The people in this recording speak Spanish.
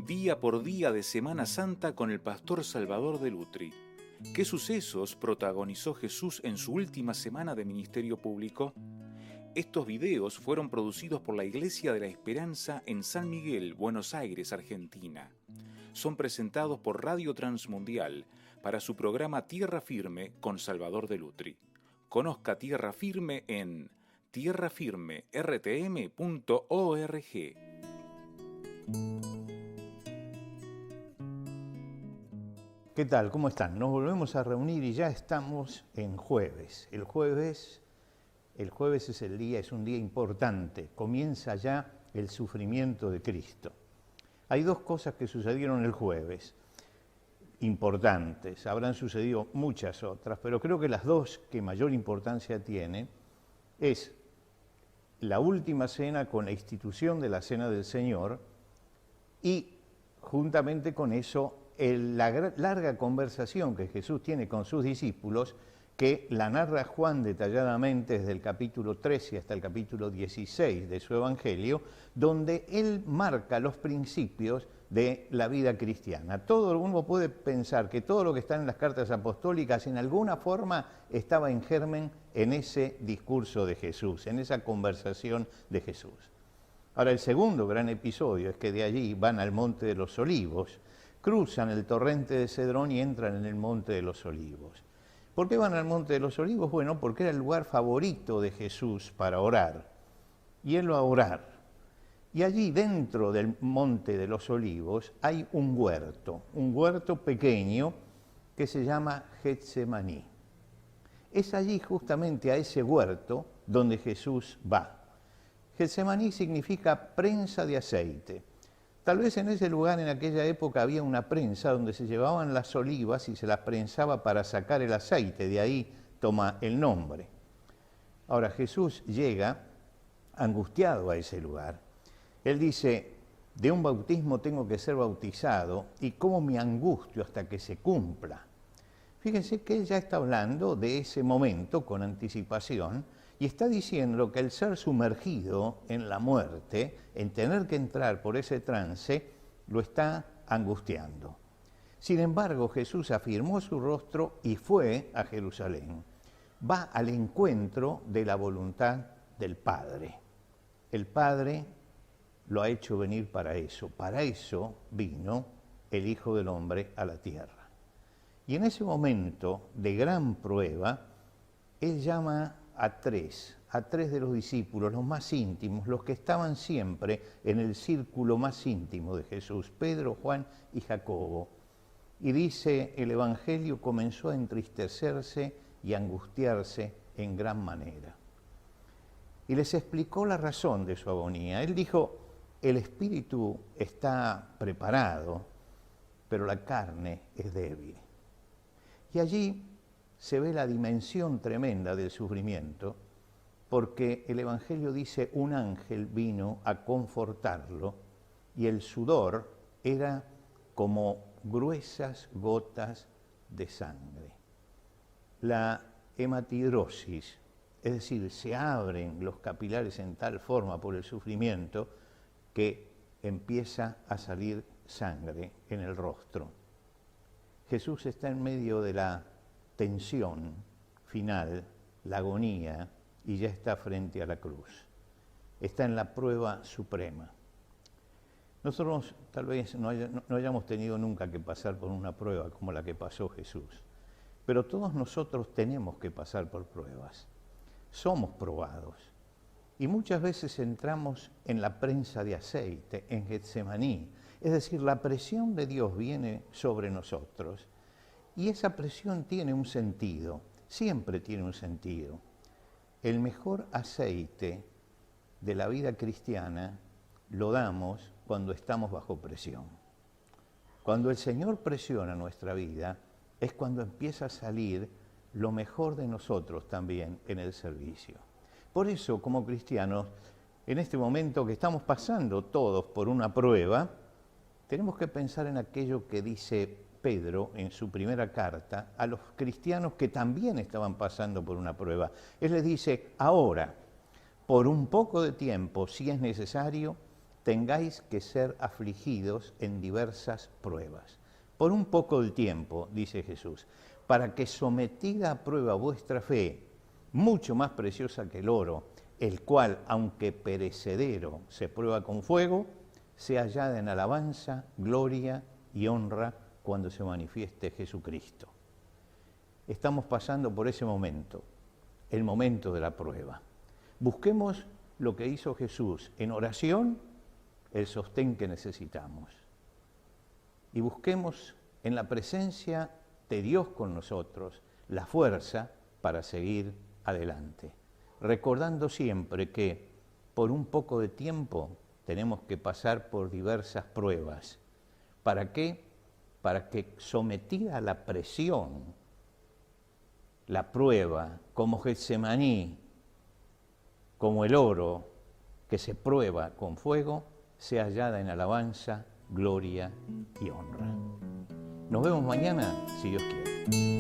Día por día de Semana Santa con el pastor Salvador de Lutri. ¿Qué sucesos protagonizó Jesús en su última semana de ministerio público? Estos videos fueron producidos por la Iglesia de la Esperanza en San Miguel, Buenos Aires, Argentina. Son presentados por Radio Transmundial para su programa Tierra Firme con Salvador de Lutri. Conozca Tierra Firme en tierrafirmertm.org. ¿Qué tal? ¿Cómo están? Nos volvemos a reunir y ya estamos en jueves. El jueves es un día importante. Comienza ya el sufrimiento de Cristo. Hay dos cosas que sucedieron el jueves, importantes. Habrán sucedido muchas otras, pero creo que las dos que mayor importancia tienen es la última cena con la institución de la Cena del Señor y juntamente con eso la larga conversación que Jesús tiene con sus discípulos, que la narra Juan detalladamente desde el capítulo 13 hasta el capítulo 16 de su Evangelio, donde él marca los principios de la vida cristiana. Uno puede pensar que todo lo que está en las cartas apostólicas en alguna forma estaba en germen en ese discurso de Jesús, en esa conversación de Jesús. Ahora, el segundo gran episodio es que de allí van al Monte de los Olivos, cruzan el torrente de Cedrón y entran en el Monte de los Olivos. ¿Por qué van al Monte de los Olivos? Bueno, porque era el lugar favorito de Jesús para orar. Y él va a orar. Y allí dentro del Monte de los Olivos hay un huerto pequeño que se llama Getsemaní. Es allí justamente a ese huerto donde Jesús va. Getsemaní significa prensa de aceite. Tal vez en ese lugar, en aquella época, había una prensa donde se llevaban las olivas y se las prensaba para sacar el aceite, de ahí toma el nombre. Ahora, Jesús llega angustiado a ese lugar. Él dice, de un bautismo tengo que ser bautizado, y cómo me angustio hasta que se cumpla. Fíjense que él ya está hablando de ese momento con anticipación, y está diciendo que el ser sumergido en la muerte, en tener que entrar por ese trance, lo está angustiando. Sin embargo, Jesús afirmó su rostro y fue a Jerusalén. Va al encuentro de la voluntad del Padre. El Padre lo ha hecho venir para eso vino el Hijo del Hombre a la tierra. Y en ese momento de gran prueba, él llama a tres de los discípulos, los más íntimos, los que estaban siempre en el círculo más íntimo de Jesús, Pedro, Juan y Jacobo. Y dice, el Evangelio comenzó a entristecerse y angustiarse en gran manera. Y les explicó la razón de su agonía. Él dijo, el espíritu está preparado, pero la carne es débil. Y allí se ve la dimensión tremenda del sufrimiento, porque el Evangelio dice, un ángel vino a confortarlo y el sudor era como gruesas gotas de sangre. La hematidrosis, es decir, se abren los capilares en tal forma por el sufrimiento que empieza a salir sangre en el rostro. Jesús está en medio de la tensión final, la agonía, y ya está frente a la cruz. Está en la prueba suprema. Nosotros tal vez no hayamos tenido nunca que pasar por una prueba como la que pasó Jesús, pero todos nosotros tenemos que pasar por pruebas. Somos probados. Y muchas veces entramos en la prensa de aceite, en Getsemaní. Es decir, la presión de Dios viene sobre nosotros. Y esa presión tiene un sentido, siempre tiene un sentido. El mejor aceite de la vida cristiana lo damos cuando estamos bajo presión. Cuando el Señor presiona nuestra vida, es cuando empieza a salir lo mejor de nosotros también en el servicio. Por eso, como cristianos, en este momento que estamos pasando todos por una prueba, tenemos que pensar en aquello que dice Pedro en su primera carta a los cristianos que también estaban pasando por una prueba. Él les dice, ahora, por un poco de tiempo, si es necesario, tengáis que ser afligidos en diversas pruebas. Por un poco de tiempo, dice Jesús, para que sometida a prueba vuestra fe, mucho más preciosa que el oro, el cual, aunque perecedero, se prueba con fuego, sea hallada en alabanza, gloria y honra cuando se manifieste Jesucristo. Estamos pasando por ese momento, el momento de la prueba. Busquemos lo que hizo Jesús en oración, el sostén que necesitamos. Y busquemos en la presencia de Dios con nosotros la fuerza para seguir adelante, recordando siempre que por un poco de tiempo tenemos que pasar por diversas pruebas. ¿Para qué? Para que sometida a la presión, la prueba, como Getsemaní, como el oro que se prueba con fuego, sea hallada en alabanza, gloria y honra. Nos vemos mañana, si Dios quiere.